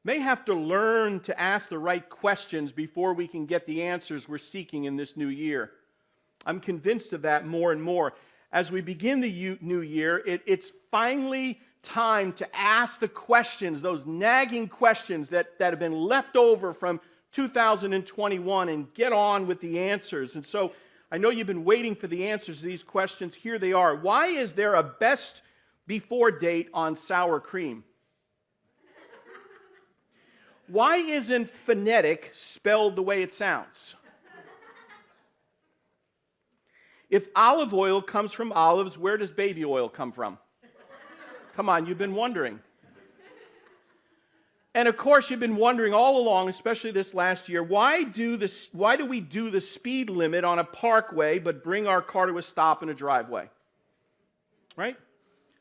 may have to learn to ask the right questions before we can get the answers we're seeking in this new year. I'm convinced of that more and more. As we begin the new year, it's finally time to ask the questions, those nagging questions that have been left over from 2021, and get on with the answers. And so I know you've been waiting for the answers to these questions. Here they are. Why is there a best before date on sour cream? Why isn't phonetic spelled the way it sounds? If olive oil comes from olives, where does baby oil come from? Come on, you've been wondering. And of course, you've been wondering all along, especially this last year, why do we do the speed limit on a parkway but bring our car to a stop in a driveway? Right?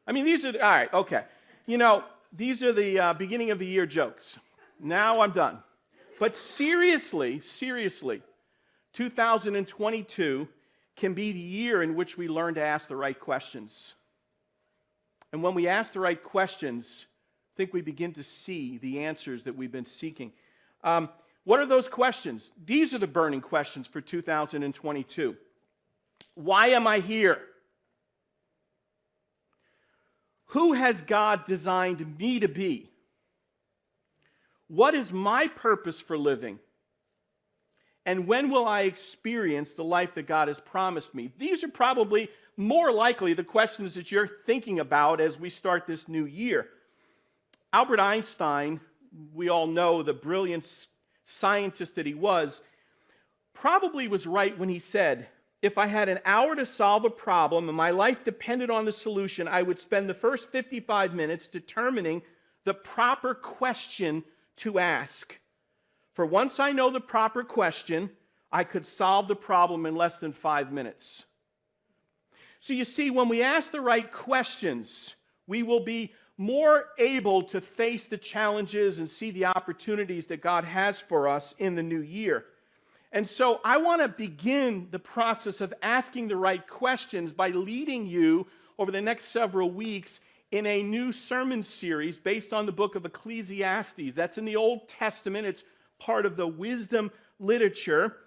I mean, all right, okay. These are the beginning of the year jokes. Now I'm done. But seriously, 2022 can be the year in which we learn to ask the right questions. And when we ask the right questions, I think we begin to see the answers that we've been seeking. What are those questions? These are the burning questions for 2022. Why am I here? Who has God designed me to be? What is my purpose for living? And when will I experience the life that God has promised me? These are probably more likely the questions that you're thinking about as we start this new year. Albert Einstein, we all know the brilliant scientist that he was, probably was right when he said, if I had an hour to solve a problem and my life depended on the solution, I would spend the first 55 minutes determining the proper question to ask. For once I know the proper question, I could solve the problem in less than 5 minutes. So you see, when we ask the right questions, we will be more able to face the challenges and see the opportunities that God has for us in the new year. And so I want to begin the process of asking the right questions by leading you over the next several weeks in a new sermon series based on the book of Ecclesiastes. That's in the Old Testament. It's part of the wisdom literature.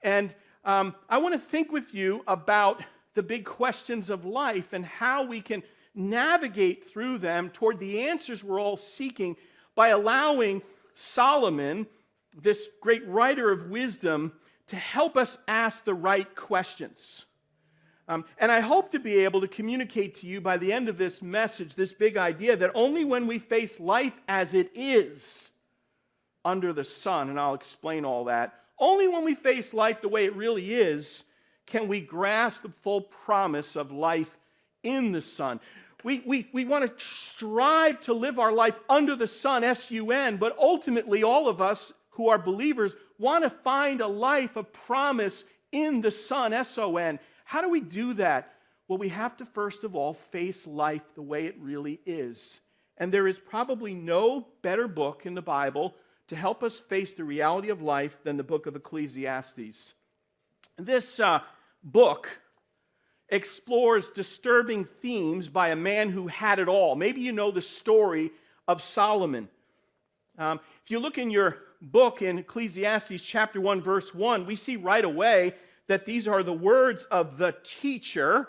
And I want to think with you about the big questions of life and how we can navigate through them toward the answers we're all seeking by allowing Solomon, this great writer of wisdom, to help us ask the right questions. And I hope to be able to communicate to you by the end of this message, this big idea that only when we face life as it is under the sun, and I'll explain all that, only when we face life the way it really is can we grasp the full promise of life in the sun. We want to strive to live our life under the sun, S-U-N, but ultimately all of us who are believers want to find a life of promise in the sun, S-O-N. How do we do that? Well, we have to first of all face life the way it really is. And there is probably no better book in the Bible to help us face the reality of life than the book of Ecclesiastes. This book explores disturbing themes by a man who had it all. Maybe you know the story of Solomon. If you look in your book in Ecclesiastes chapter 1, verse 1, we see right away that these are the words of the teacher.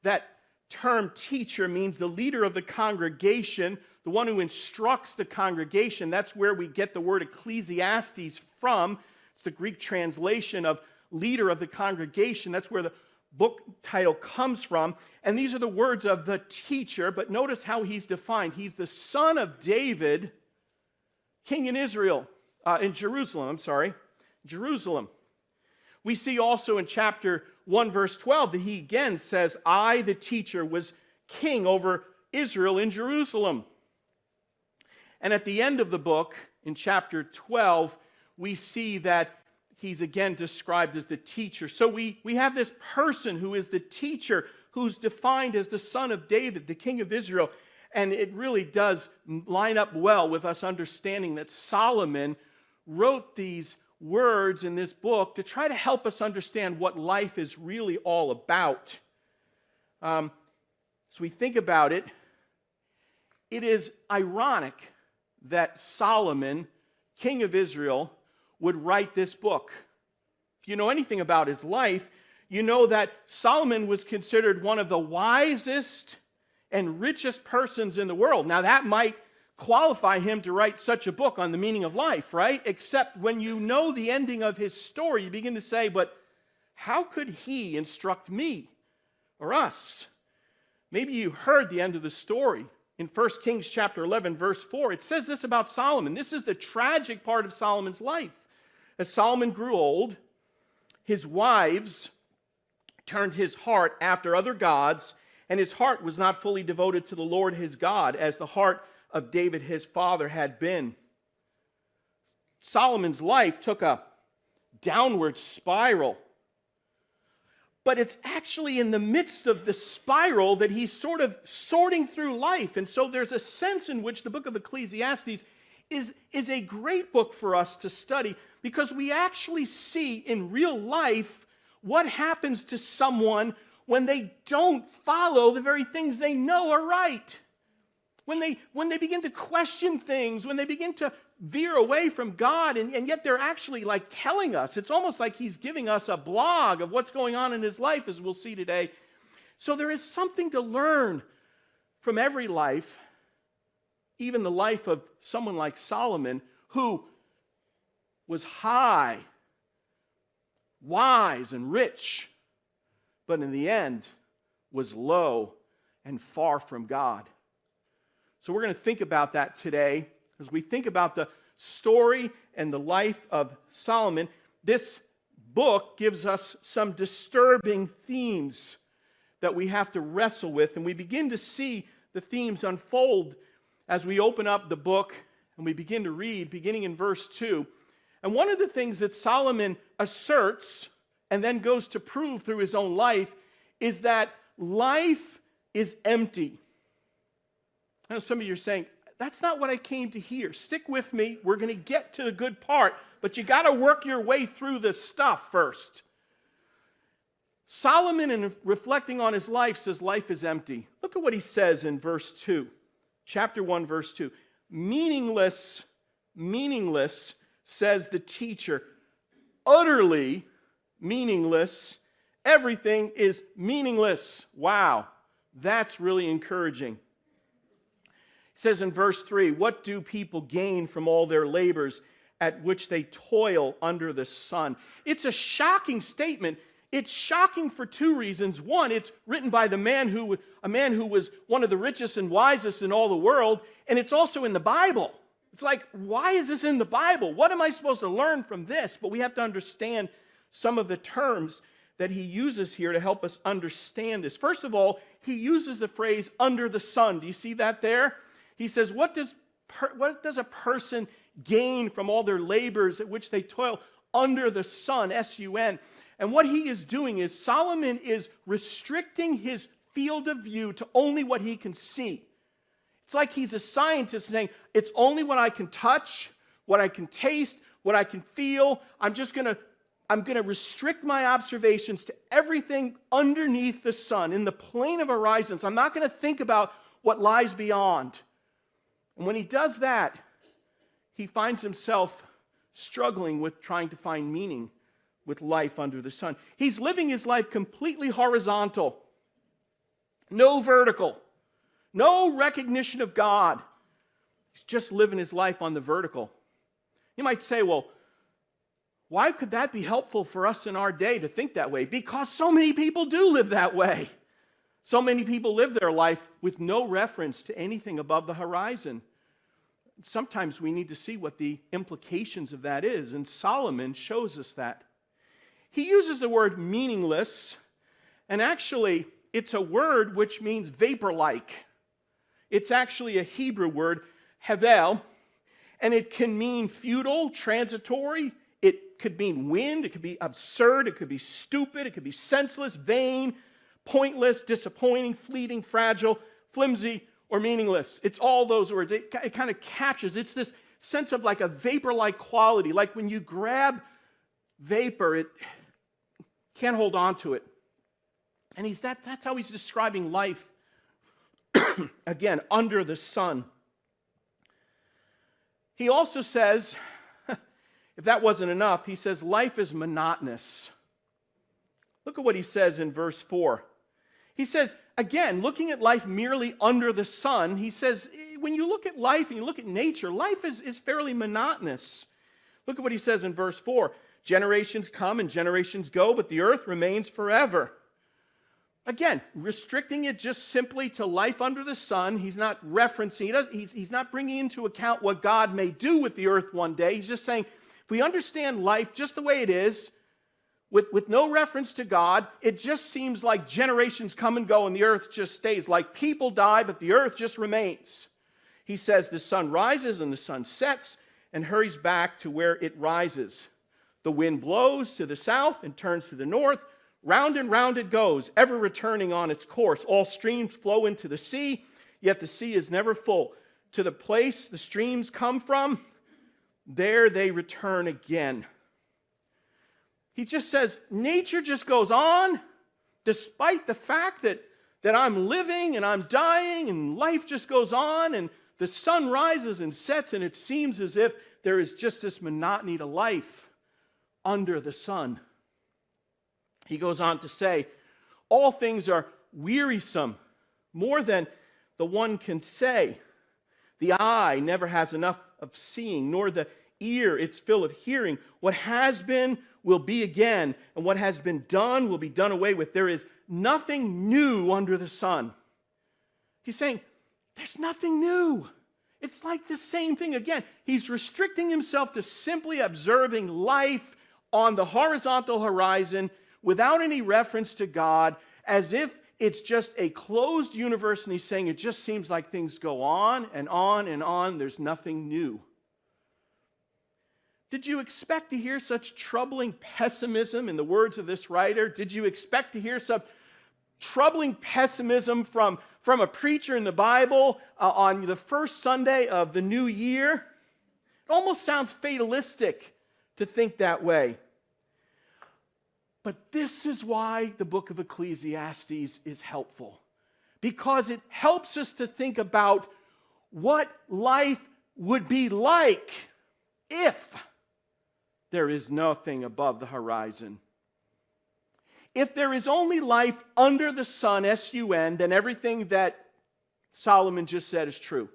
That term teacher means the leader of the congregation, the one who instructs the congregation. That's where we get the word Ecclesiastes from. It's the Greek translation of leader of the congregation. That's where the book title comes from. And these are the words of the teacher, but notice how he's defined. He's the son of David, king in Jerusalem. Jerusalem. We see also in chapter 1, verse 12, that he again says, I, the teacher, was king over Israel in Jerusalem. And at the end of the book, in chapter 12, we see that he's again described as the teacher. So we have this person who is the teacher, who's defined as the son of David, the king of Israel. And it really does line up well with us understanding that Solomon wrote these words in this book to try to help us understand what life is really all about. So we think about it. it is ironic that Solomon, king of Israel, would write this book. If you know anything about his life, you know that Solomon was considered one of the wisest and richest persons in the world. Now, that might qualify him to write such a book on the meaning of life, right? Except when you know the ending of his story, you begin to say, but how could he instruct me or us? Maybe you heard the end of the story. In 1 Kings chapter 11, verse 4, it says this about Solomon. This is the tragic part of Solomon's life. As Solomon grew old, his wives turned his heart after other gods, and his heart was not fully devoted to the Lord his God, as the heart of David his father had been. Solomon's life took a downward spiral. But it's actually in the midst of the spiral that he's sort of sorting through life. And so there's a sense in which the book of Ecclesiastes is a great book for us to study, because we actually see in real life what happens to someone when they don't follow the very things they know are right. When they begin to question things, when they begin to veer away from God, and yet they're actually like telling us. It's almost like he's giving us a blog of what's going on in his life, as we'll see today. So there is something to learn from every life, even the life of someone like Solomon, who was high, wise, and rich, but in the end was low and far from God. So we're going to think about that today. As we think about the story and the life of Solomon, this book gives us some disturbing themes that we have to wrestle with, and we begin to see the themes unfold as we open up the book and we begin to read, beginning in verse 2. And one of the things that Solomon asserts and then goes to prove through his own life is that life is empty. I know some of you are saying, that's not what I came to hear. Stick with me. We're going to get to the good part, but you got to work your way through the stuff first. Solomon, in reflecting on his life, says life is empty. Look at what he says in verse 2. Chapter 1, verse 2. Meaningless, says the teacher. Utterly meaningless. Everything is meaningless. Wow, that's really encouraging. It says in verse 3, what do people gain from all their labors at which they toil under the sun? It's a shocking statement. It's shocking for two reasons. One, it's written by a man who was one of the richest and wisest in all the world, and it's also in the Bible. It's like, why is this in the Bible? What am I supposed to learn from this? But we have to understand some of the terms that he uses here to help us understand this. First of all, he uses the phrase under the sun. Do you see that there? He says, what does a person gain from all their labors at which they toil under the sun, S-U-N? And what he is doing is Solomon is restricting his field of view to only what he can see. It's like he's a scientist saying, it's only what I can touch, what I can taste, what I can feel. I'm going to restrict my observations to everything underneath the sun, in the plane of horizons. I'm not going to think about what lies beyond. And when he does that, he finds himself struggling with trying to find meaning with life under the sun. He's living his life completely horizontal, no vertical, no recognition of God. He's just living his life on the vertical. You might say, well, why could that be helpful for us in our day to think that way? Because so many people do live that way. So many people live their life with no reference to anything above the horizon. Sometimes we need to see what the implications of that is, and Solomon shows us that. He uses the word meaningless, and actually it's a word which means vapor-like. It's actually a Hebrew word, havel, and it can mean futile, transitory. It could mean wind, it could be absurd, it could be stupid, it could be senseless, vain, pointless, disappointing, fleeting, fragile, flimsy, or meaningless. It's all those words. It kind of captures. It's this sense of like a vapor-like quality. Like when you grab vapor, it can't hold on to it. And that's how he's describing life Again, under the sun. He also says, if that wasn't enough, he says life is monotonous. Look at what he says in verse 4. He says, again, looking at life merely under the sun, he says, when you look at life and you look at nature, life is fairly monotonous. Look at what he says in verse 4. Generations come and generations go, but the earth remains forever. Again, restricting it just simply to life under the sun. He's not referencing, he's not bringing into account what God may do with the earth one day. He's just saying, if we understand life just the way it is, with no reference to God, it just seems like generations come and go and the earth just stays. Like people die, but the earth just remains. He says the sun rises and the sun sets and hurries back to where it rises. The wind blows to the south and turns to the north. Round and round it goes, ever returning on its course. All streams flow into the sea, yet the sea is never full. To the place the streams come from, there they return again. He just says, nature just goes on, despite the fact that I'm living and I'm dying and life just goes on and the sun rises and sets and it seems as if there is just this monotony to life under the sun. He goes on to say, all things are wearisome, more than the one can say. The eye never has enough of seeing, nor the ear its fill of hearing. What has been will be again, and what has been done will be done away with. There is nothing new under the sun. He's saying, there's nothing new. It's like the same thing again. He's restricting himself to simply observing life on the horizontal horizon without any reference to God, as if it's just a closed universe, and he's saying it just seems like things go on and on and on. There's nothing new. Did you expect to hear such troubling pessimism in the words of this writer? Did you expect to hear some troubling pessimism from a preacher in the Bible on the first Sunday of the new year? It almost sounds fatalistic to think that way. But this is why the book of Ecclesiastes is helpful. Because it helps us to think about what life would be like if there is nothing above the horizon. If there is only life under the sun, S-U-N, then everything that Solomon just said is true.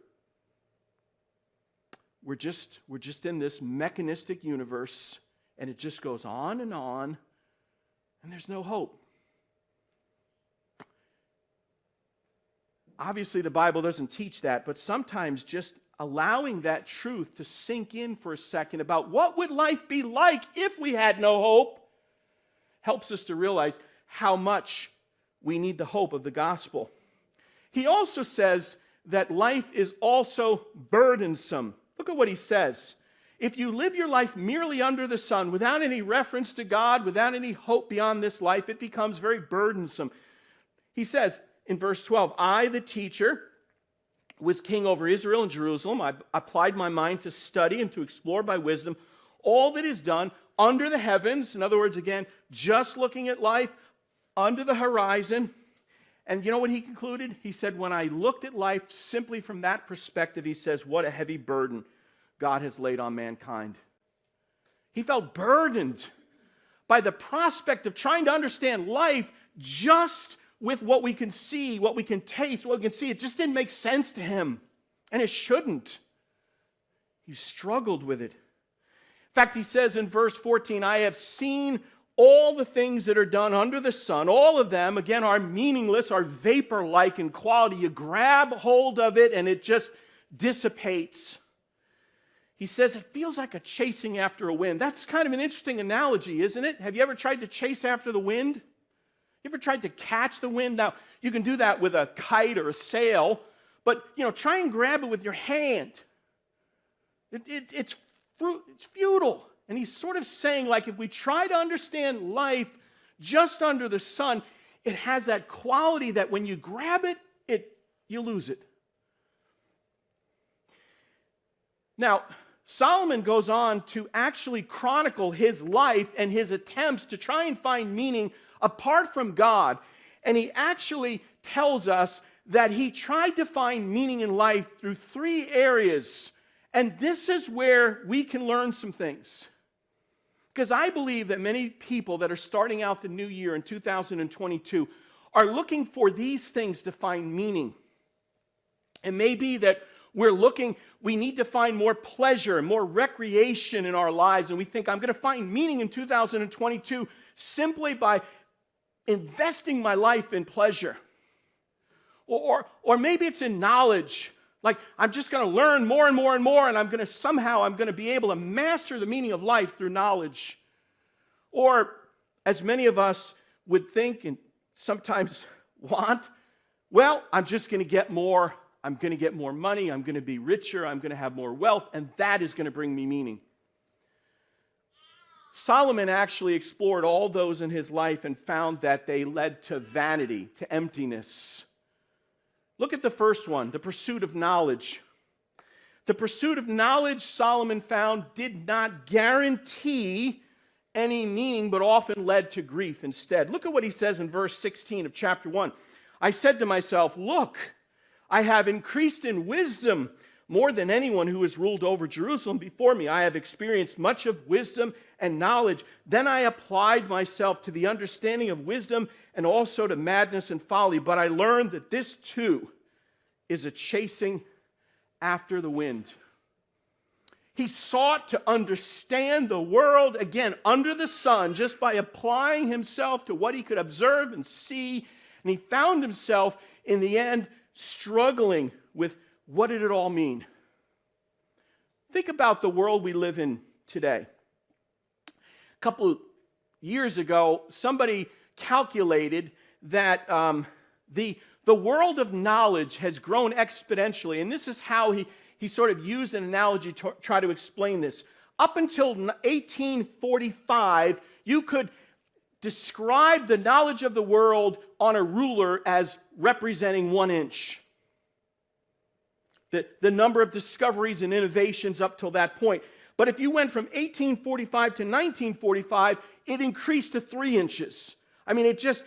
We're just in this mechanistic universe, and it just goes on, and there's no hope. Obviously, the Bible doesn't teach that, but sometimes just allowing that truth to sink in for a second about what would life be like if we had no hope helps us to realize how much we need the hope of the gospel. He also says that life is also burdensome. Look at what he says. If you live your life merely under the sun, without any reference to God, without any hope beyond this life, it becomes very burdensome. He says in verse 12, I, the teacher, was king over Israel and Jerusalem. I applied my mind to study and to explore by wisdom all that is done under the heavens. In other words, again, just looking at life under the horizon. And you know what he concluded? He said, when I looked at life simply from that perspective, he says, what a heavy burden God has laid on mankind. He felt burdened by the prospect of trying to understand life just with what we can see, what we can taste, what we can see. It just didn't make sense to him. And it shouldn't. He struggled with it. In fact, he says in verse 14, I have seen all the things that are done under the sun. All of them, again, are meaningless, are vapor-like in quality. You grab hold of it and it just dissipates. He says it feels like a chasing after a wind. That's kind of an interesting analogy, isn't it? Have you ever tried to chase after the wind? You ever tried to catch the wind? Now, you can do that with a kite or a sail, but, try and grab it with your hand. It's futile. And he's sort of saying, like, if we try to understand life just under the sun, it has that quality that when you grab it, you lose it. Now, Solomon goes on to actually chronicle his life and his attempts to try and find meaning apart from God. And he actually tells us that he tried to find meaning in life through three areas. And this is where we can learn some things. Because I believe that many people that are starting out the new year in 2022 are looking for these things to find meaning. It may be that we need to find more pleasure and more recreation in our lives, and we think, I'm going to find meaning in 2022 simply by investing my life in pleasure. Or maybe it's in knowledge. Like, I'm just going to learn more and more and more, and I'm going to be able to master the meaning of life through knowledge. Or, as many of us would think and sometimes want, well, I'm just going to get more. I'm going to get more money. I'm going to be richer. I'm going to have more wealth, and that is going to bring me meaning. Solomon actually explored all those in his life and found that they led to vanity, to emptiness. Look at the first one, the pursuit of knowledge. The pursuit of knowledge, Solomon found, did not guarantee any meaning, but often led to grief instead. Look at what he says in verse 16 of chapter 1. I said to myself, look, I have increased in wisdom more than anyone who has ruled over Jerusalem before me. I have experienced much of wisdom and knowledge. Then I applied myself to the understanding of wisdom and also to madness and folly. But I learned that this too is a chasing after the wind. He sought to understand the world, again, under the sun, just by applying himself to what he could observe and see. And he found himself, in the end, struggling with what did it all mean. Think about the world we live in today. A couple of years ago, somebody calculated that the world of knowledge has grown exponentially, and this is how he sort of used an analogy to try to explain this. Up until 1845, you could describe the knowledge of the world on a ruler as representing 1 inch. The number of discoveries and innovations up till that point. But if you went from 1845 to 1945, it increased to 3 inches. I mean, it just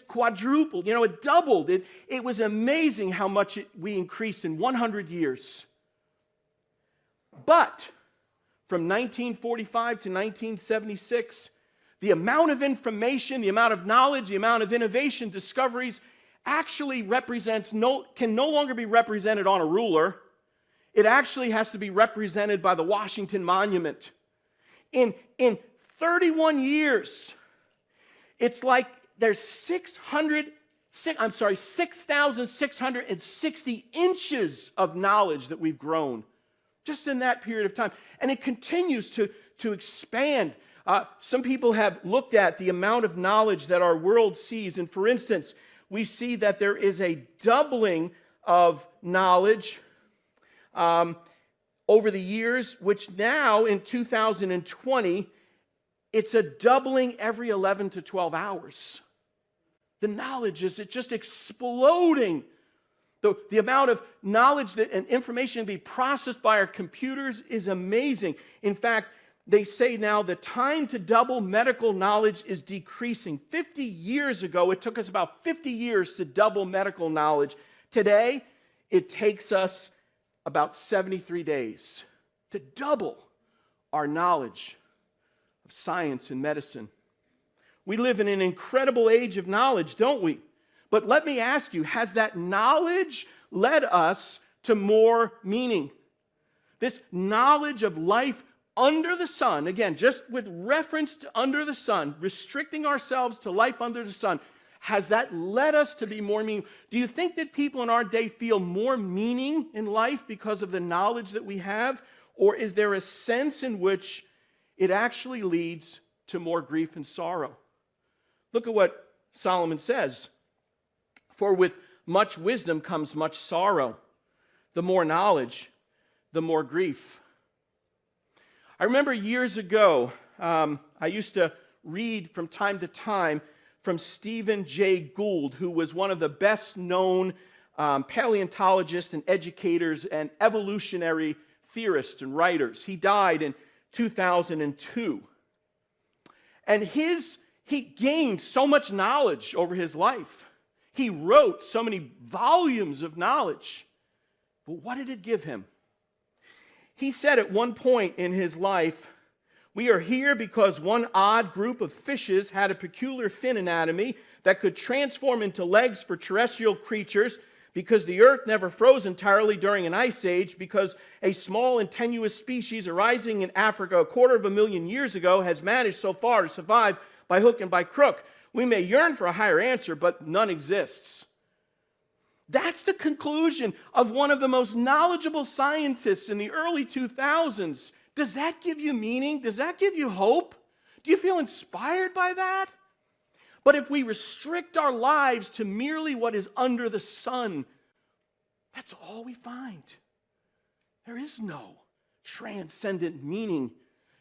quadrupled. It doubled. It was amazing how much we increased in 100 years. But from 1945 to 1976, the amount of information, the amount of knowledge, the amount of innovation, discoveries actually can no longer be represented on a ruler. It actually has to be represented by the Washington Monument. In 31 years, it's like there's 6,660 inches of knowledge that we've grown just in that period of time. And it continues to expand. Some people have looked at the amount of knowledge that our world sees. And for instance, we see that there is a doubling of knowledge over the years, which now in 2020, it's a doubling every 11 to 12 hours. The knowledge is just exploding. The amount of knowledge and information to be processed by our computers is amazing. In fact, they say now the time to double medical knowledge is decreasing. 50 years ago, it took us about 50 years to double medical knowledge. Today, it takes us about 73 days to double our knowledge of science and medicine. We live in an incredible age of knowledge, don't we? But let me ask you, has that knowledge led us to more meaning? This knowledge of life under the sun, again, just with reference to under the sun, restricting ourselves to life under the sun, has that led us to be more meaning? Do you think that people in our day feel more meaning in life because of the knowledge that we have? Or is there a sense in which it actually leads to more grief and sorrow? Look at what Solomon says. For with much wisdom comes much sorrow. The more knowledge, the more grief. I remember years ago, I used to read from time to time from Stephen Jay Gould, who was one of the best-known paleontologists and educators and evolutionary theorists and writers. He died in 2002. And he gained so much knowledge over his life. He wrote so many volumes of knowledge. But what did it give him? He said at one point in his life, "We are here because one odd group of fishes had a peculiar fin anatomy that could transform into legs for terrestrial creatures, because the earth never froze entirely during an ice age, because a small and tenuous species arising in Africa 250,000 years ago has managed so far to survive by hook and by crook. We may yearn for a higher answer, but none exists." That's the conclusion of one of the most knowledgeable scientists in the early 2000s. Does that give you meaning? Does that give you hope? Do you feel inspired by that? But if we restrict our lives to merely what is under the sun, that's all we find. There is no transcendent meaning.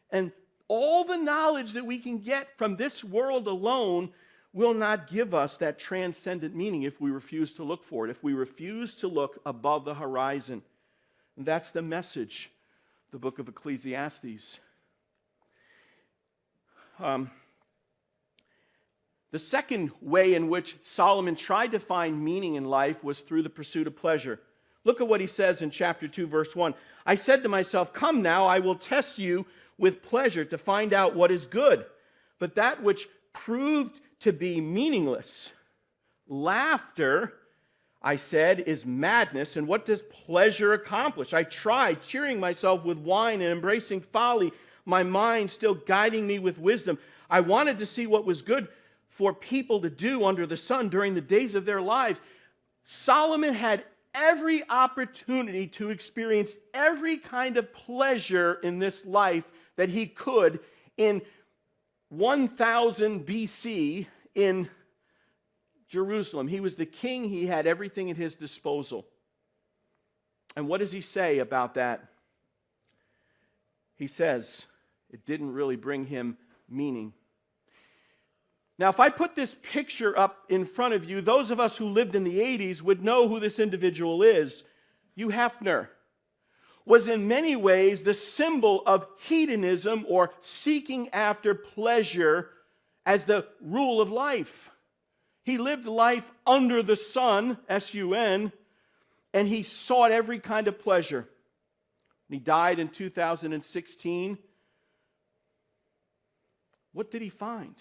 And all the knowledge that we can get from this world alone will not give us that transcendent meaning if we refuse to look for it, if we refuse to look above the horizon. And that's the message of the book of Ecclesiastes. The second way in which Solomon tried to find meaning in life was through the pursuit of pleasure. Look at what he says in chapter 2, verse 1. "I said to myself, 'Come now, I will test you with pleasure to find out what is good.' But that which proved to be meaningless. Laughter, I said, is madness, and what does pleasure accomplish? I tried, cheering myself with wine and embracing folly, my mind still guiding me with wisdom. I wanted to see what was good for people to do under the sun during the days of their lives." Solomon had every opportunity to experience every kind of pleasure in this life that he could in 1000 BC in Jerusalem. He was the king. He had everything at his disposal. And what does he say about that? He says it didn't really bring him meaning. Now, if I put this picture up in front of you, those of us who lived in the 80s would know who this individual is. Hugh Hefner was in many ways the symbol of hedonism, or seeking after pleasure as the rule of life. He lived life under the sun, S-U-N, and he sought every kind of pleasure. He died in 2016. What did he find?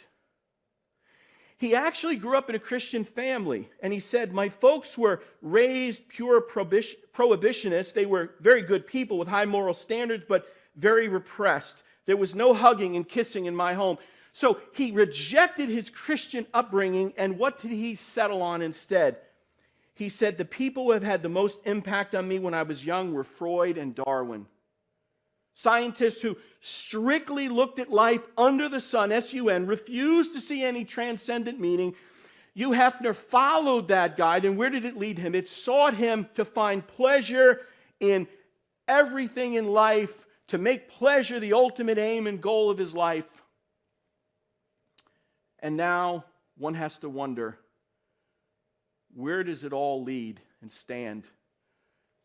He actually grew up in a Christian family, and he said, "My folks were raised pure prohibitionists. They were very good people with high moral standards, but very repressed. There was no hugging and kissing in my home." So he rejected his Christian upbringing, and what did he settle on instead? He said, "The people who have had the most impact on me when I was young were Freud and Darwin." Scientists who strictly looked at life under the sun, S-U-N, refused to see any transcendent meaning. Hugh Hefner followed that guide, and where did it lead him? It sought him to find pleasure in everything in life, to make pleasure the ultimate aim and goal of his life. And now one has to wonder, where does it all lead and stand?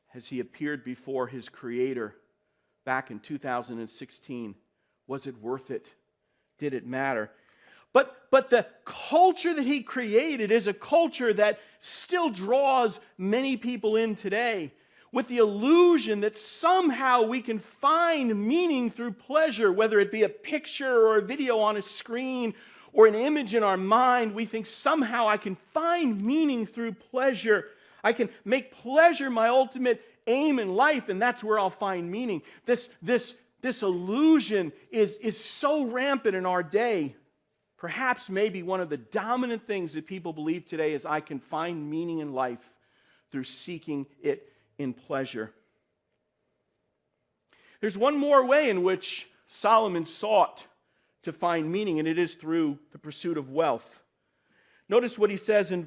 Has he appeared before his Creator back in 2016? Was it worth it? Did it matter? But the culture that he created is a culture that still draws many people in today, with the illusion that somehow we can find meaning through pleasure, whether it be a picture or a video on a screen or an image in our mind. We think somehow I can find meaning through pleasure. I can make pleasure my ultimate aim in life, and that's where I'll find meaning. This illusion is so rampant in our day. Perhaps maybe one of the dominant things that people believe today is I can find meaning in life through seeking it in pleasure. There's one more way in which Solomon sought to find meaning, and it is through the pursuit of wealth. Notice what he says in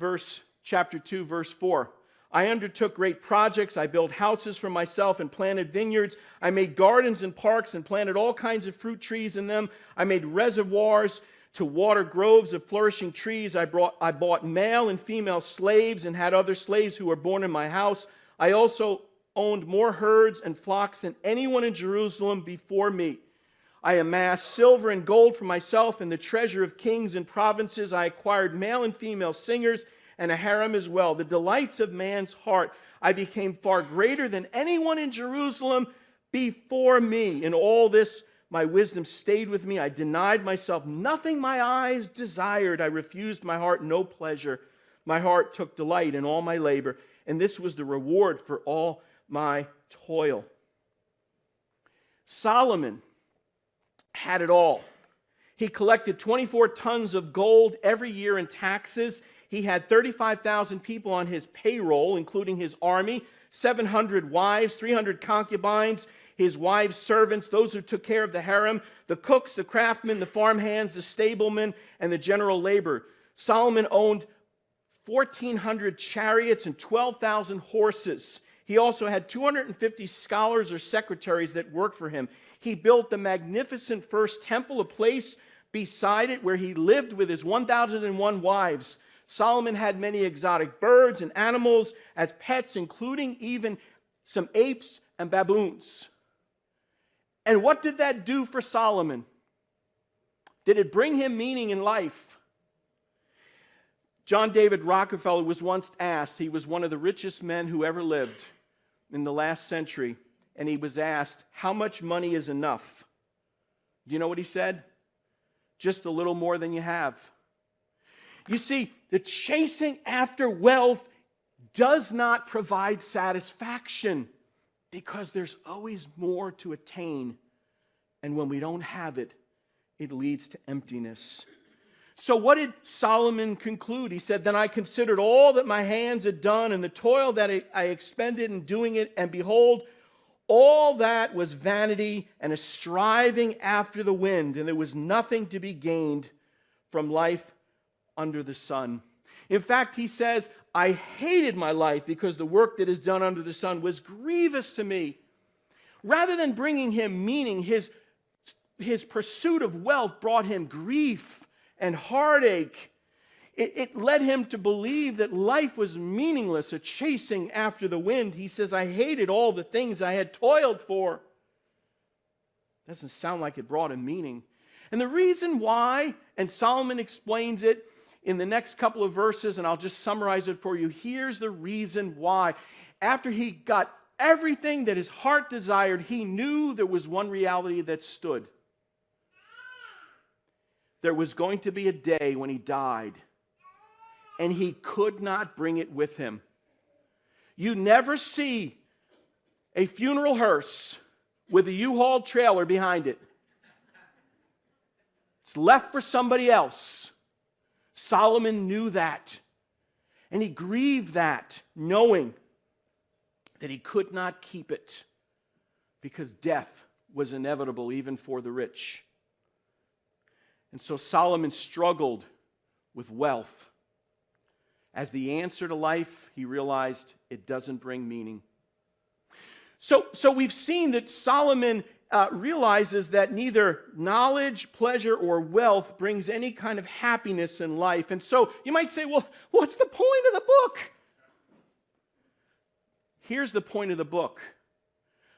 chapter 2, verse 4. "I undertook great projects. I built houses for myself and planted vineyards. I made gardens and parks and planted all kinds of fruit trees in them. I made reservoirs to water groves of flourishing trees. I bought male and female slaves and had other slaves who were born in my house. I also owned more herds and flocks than anyone in Jerusalem before me. I amassed silver and gold for myself and the treasure of kings and provinces. I acquired male and female singers and a harem as well, the delights of man's heart. I became far greater than anyone in Jerusalem before me. In all this, my wisdom stayed with me. I denied myself nothing my eyes desired. I refused my heart no pleasure. My heart took delight in all my labor, and this was the reward for all my toil. Solomon had it all. He collected 24 tons of gold every year in taxes. He had 35,000 people on his payroll, including his army, 700 wives, 300 concubines, his wives' servants, those who took care of the harem, the cooks, the craftsmen, the farmhands, the stablemen, and the general labor. Solomon owned 1,400 chariots and 12,000 horses. He also had 250 scholars or secretaries that worked for him. He built the magnificent first temple, a place beside it where he lived with his 1,001 wives. Solomon had many exotic birds and animals as pets, including even some apes and baboons. And what did that do for Solomon? Did it bring him meaning in life? John David Rockefeller was once asked, he was one of the richest men who ever lived in the last century, and he was asked, how much money is enough? Do you know what he said? Just a little more than you have. You see, the chasing after wealth does not provide satisfaction because there's always more to attain. And when we don't have it, it leads to emptiness. So what did Solomon conclude? He said, then I considered all that my hands had done and the toil that I expended in doing it, and behold, all that was vanity and a striving after the wind, and there was nothing to be gained from life under the sun. In fact, he says, I hated my life because the work that is done under the sun was grievous to me. Rather than bringing him meaning, his pursuit of wealth brought him grief and heartache. It led him to believe that life was meaningless, a chasing after the wind. He says, I hated all the things I had toiled for. Doesn't sound like it brought him meaning. And the reason why, and Solomon explains it in the next couple of verses, and I'll just summarize it for you. Here's the reason why. After he got everything that his heart desired, he knew there was one reality that stood. There was going to be a day when he died, and he could not bring it with him. You never see a funeral hearse with a U-Haul trailer behind it. It's left for somebody else. Solomon knew that, and he grieved that, knowing that he could not keep it because death was inevitable even for the rich. And so Solomon struggled with wealth. As the answer to life, he realized it doesn't bring meaning. So we've seen that Solomon realizes that neither knowledge, pleasure, or wealth brings any kind of happiness in life. And so you might say, well, what's the point of the book? Here's the point of the book.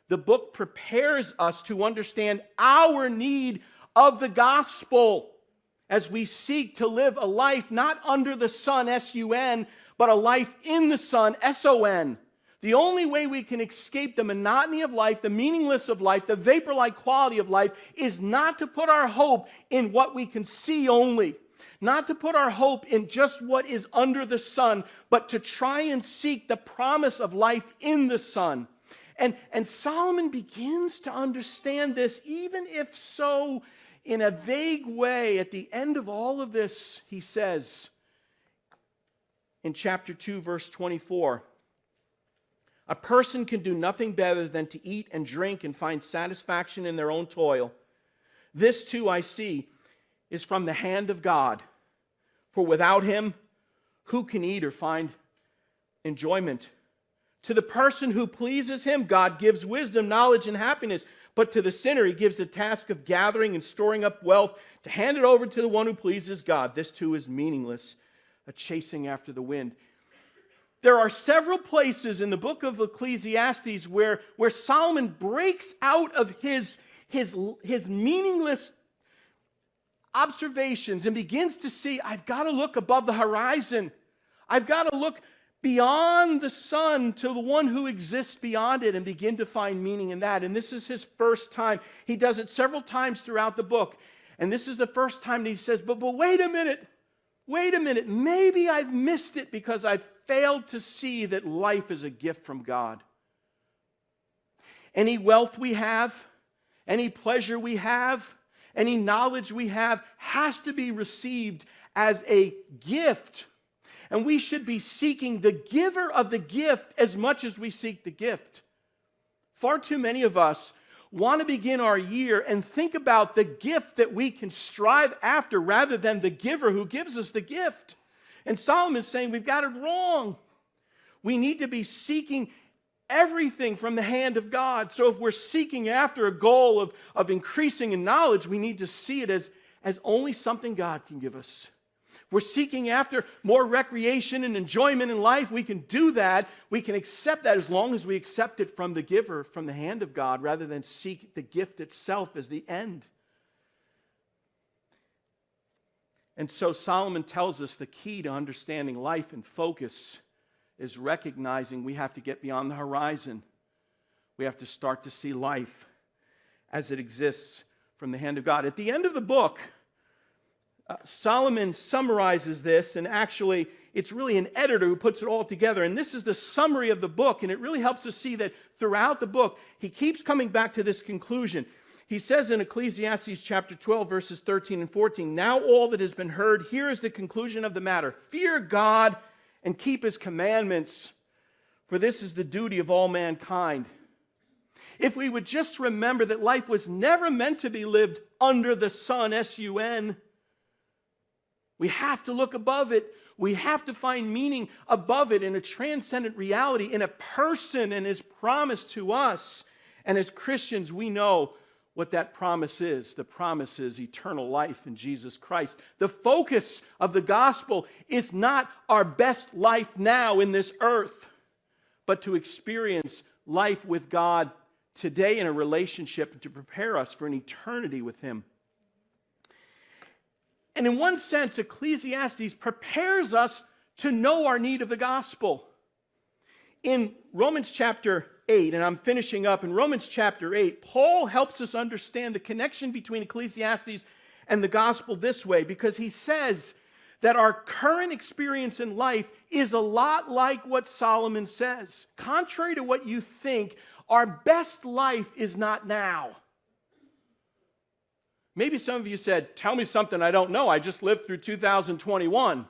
The book prepares us to understand our need of the gospel as we seek to live a life not under the sun, S-U-N, but a life in the sun, S-O-N. The only way we can escape the monotony of life, the meaningless of life, the vapor-like quality of life, is not to put our hope in what we can see only. Not to put our hope in just what is under the sun, but to try and seek the promise of life in the sun. And Solomon begins to understand this, even if so in a vague way. At the end of all of this, he says in chapter 2, verse 24, a person can do nothing better than to eat and drink and find satisfaction in their own toil. This too I see is from the hand of God. For without him, who can eat or find enjoyment? To the person who pleases him, God gives wisdom, knowledge, and happiness. But to the sinner, he gives the task of gathering and storing up wealth to hand it over to the one who pleases God. This too is meaningless, a chasing after the wind. There are several places in the book of Ecclesiastes where Solomon breaks out of his meaningless observations and begins to see, I've got to look above the horizon. I've got to look beyond the sun to the one who exists beyond it and begin to find meaning in that. And this is his first time. He does it several times throughout the book. And this is the first time that he says, but wait a minute. Wait a minute. Maybe I've missed it because I've failed to see that life is a gift from God. Any wealth we have, any pleasure we have, any knowledge we have has to be received as a gift. And we should be seeking the giver of the gift as much as we seek the gift. Far too many of us want to begin our year and think about the gift that we can strive after rather than the giver who gives us the gift. And Solomon's saying we've got it wrong. We need to be seeking everything from the hand of God. So if we're seeking after a goal of increasing in knowledge, we need to see it as only something God can give us. We're seeking after more recreation and enjoyment in life. We can do that. We can accept that as long as we accept it from the giver, from the hand of God, rather than seek the gift itself as the end. And so Solomon tells us the key to understanding life and focus is recognizing we have to get beyond the horizon. We have to start to see life as it exists from the hand of God. At the end of the book, Solomon summarizes this, and actually it's really an editor who puts it all together. And this is the summary of the book, and it really helps us see that throughout the book, he keeps coming back to this conclusion. He says in Ecclesiastes chapter 12, verses 13 and 14, now all that has been heard, here is the conclusion of the matter. Fear God and keep his commandments, for this is the duty of all mankind. If we would just remember that life was never meant to be lived under the sun, S-U-N, we have to look above it. We have to find meaning above it in a transcendent reality, in a person and his promise to us. And as Christians, we know what that promise is. The promise is eternal life in Jesus Christ. The focus of the gospel is not our best life now in this earth, but to experience life with God today in a relationship and to prepare us for an eternity with him. And in one sense, Ecclesiastes prepares us to know our need of the gospel. In Romans chapter 8, and I'm finishing up, in Romans chapter 8, Paul helps us understand the connection between Ecclesiastes and the gospel this way, because he says that our current experience in life is a lot like what Solomon says. Contrary to what you think, our best life is not now. Maybe some of you said, tell me something I don't know. I just lived through 2021.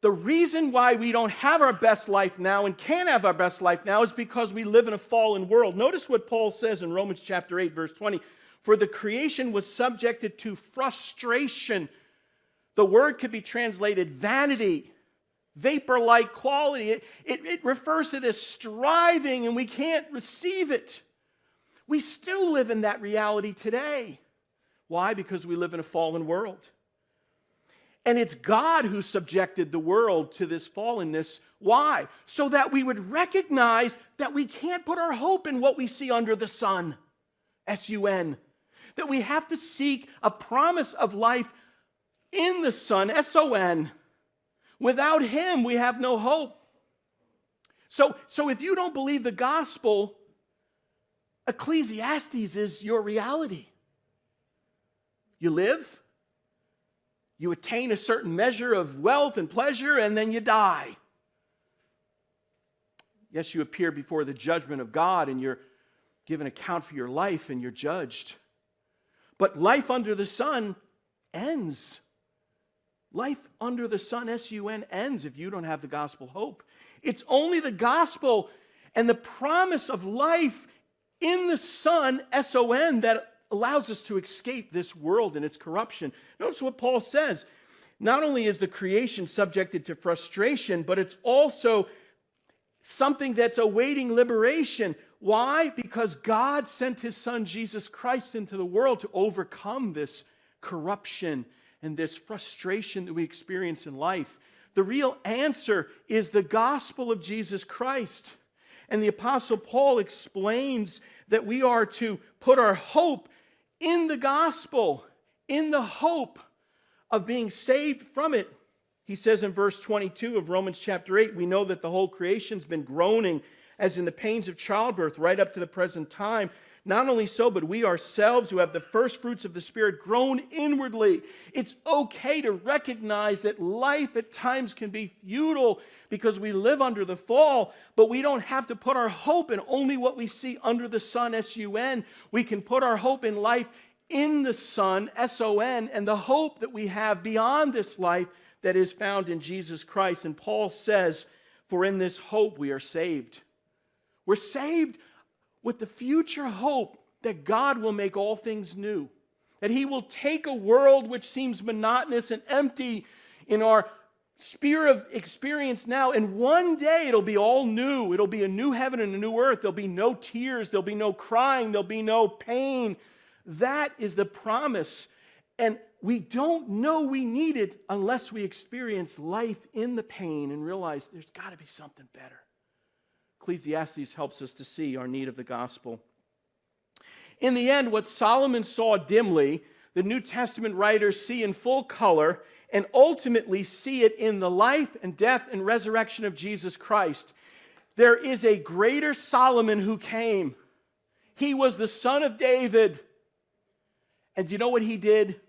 The reason why we don't have our best life now and can't have our best life now is because we live in a fallen world. Notice what Paul says in Romans chapter 8, verse 20. For the creation was subjected to frustration. The word could be translated vanity, vapor-like quality. It refers to this striving, and we can't receive it. We still live in that reality today. Why? Because we live in a fallen world. And it's God who subjected the world to this fallenness. Why? So that we would recognize that we can't put our hope in what we see under the sun, S-U-N. That we have to seek a promise of life in the sun, S-O-N. Without him, we have no hope. So if you don't believe the gospel, Ecclesiastes is your reality. You live, you attain a certain measure of wealth and pleasure, and then you die. Yes, you appear before the judgment of God, and you're given account for your life, and you're judged. But life under the sun ends. Life under the sun, S-U-N, ends if you don't have the gospel hope. It's only the gospel and the promise of life in the sun, S-O-N, that allows us to escape this world and its corruption. Notice what Paul says. Not only is the creation subjected to frustration, but it's also something that's awaiting liberation. Why? Because God sent his son Jesus Christ into the world to overcome this corruption and this frustration that we experience in life. The real answer is the gospel of Jesus Christ. And the Apostle Paul explains that we are to put our hope in the gospel, in the hope of being saved from it. He says in verse 22 of Romans chapter 8, we know that the whole creation's been groaning as in the pains of childbirth right up to the present time. Not only so, but we ourselves who have the first fruits of the Spirit groan inwardly. It's okay to recognize that life at times can be futile because we live under the fall, but we don't have to put our hope in only what we see under the sun, S-U-N. We can put our hope in life in the Son, S-O-N, and the hope that we have beyond this life that is found in Jesus Christ. And Paul says, for in this hope we are saved. We're saved with the future hope that God will make all things new. That He will take a world which seems monotonous and empty in our sphere of experience now, and one day it'll be all new. It'll be a new heaven and a new earth. There'll be no tears. There'll be no crying. There'll be no pain. That is the promise. And we don't know we need it unless we experience life in the pain and realize there's got to be something better. Ecclesiastes helps us to see our need of the gospel. In the end, what Solomon saw dimly, the New Testament writers see in full color and ultimately see it in the life and death and resurrection of Jesus Christ. There is a greater Solomon who came. He was the son of David. And do you know what he did?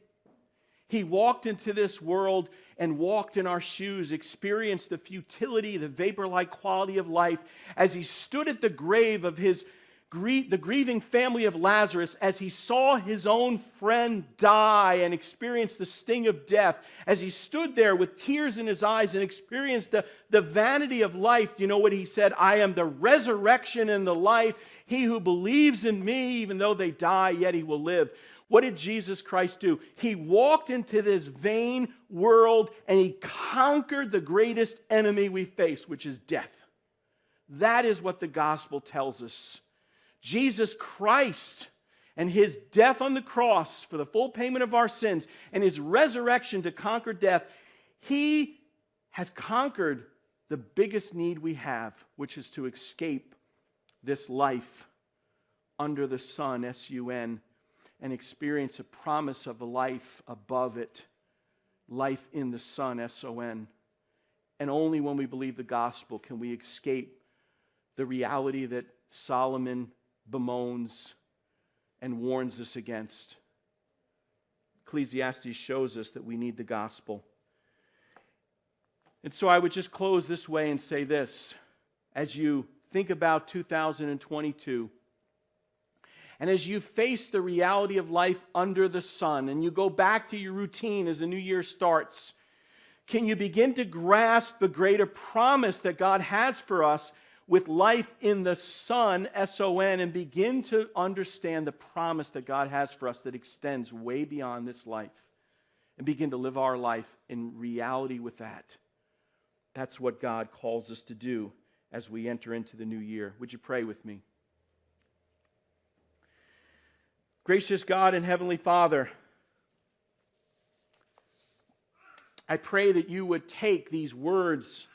He walked into this world and walked in our shoes, experienced the futility, the vapor-like quality of life as he stood at the grave of the grieving family of Lazarus, as he saw his own friend die and experienced the sting of death, as he stood there with tears in his eyes and experienced the vanity of life. Do you know what he said? I am the resurrection and the life. He who believes in me, even though they die, yet he will live. What did Jesus Christ do? He walked into this vain world and He conquered the greatest enemy we face, which is death. That is what the gospel tells us. Jesus Christ and His death on the cross for the full payment of our sins and His resurrection to conquer death, He has conquered the biggest need we have, which is to escape this life under the sun, S-U-N, and experience a promise of a life above it, life in the Son, S-O-N. And only when we believe the gospel can we escape the reality that Solomon bemoans and warns us against. Ecclesiastes shows us that we need the gospel. And so I would just close this way and say this. As you think about 2022, and as you face the reality of life under the sun, and you go back to your routine as the new year starts, can you begin to grasp the greater promise that God has for us with life in the Son, S-O-N, and begin to understand the promise that God has for us that extends way beyond this life, and begin to live our life in reality with that? That's what God calls us to do as we enter into the new year. Would you pray with me? Gracious God and Heavenly Father, I pray that you would take these words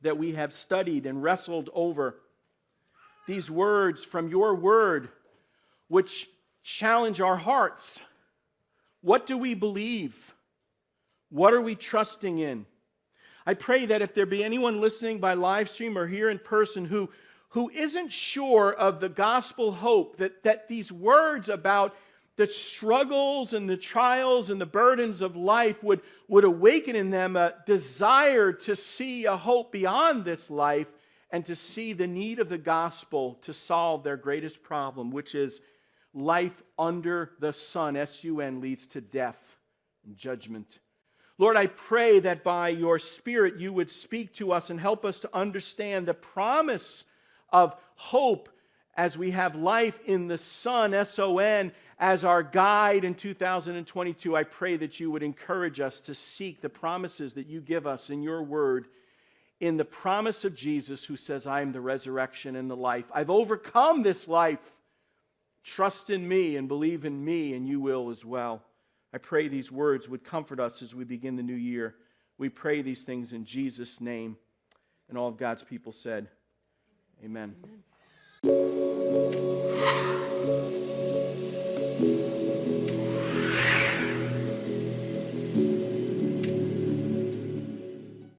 that we have studied and wrestled over, these words from your word, which challenge our hearts. What do we believe? What are we trusting in? I pray that if there be anyone listening by live stream or here in person who isn't sure of the gospel hope, that these words about the struggles and the trials and the burdens of life would awaken in them a desire to see a hope beyond this life and to see the need of the gospel to solve their greatest problem, which is life under the sun, S-U-N, leads to death and judgment. Lord, I pray that by your Spirit you would speak to us and help us to understand the promise of hope as we have life in the Son, S-O-N, as our guide in 2022. I pray that you would encourage us to seek the promises that you give us in your word, in the promise of Jesus who says, I am the resurrection and the life. I've overcome this life. Trust in me and believe in me, and you will as well. I pray these words would comfort us as we begin the new year. We pray these things in Jesus' name. And all of God's people said, Amen. Amen.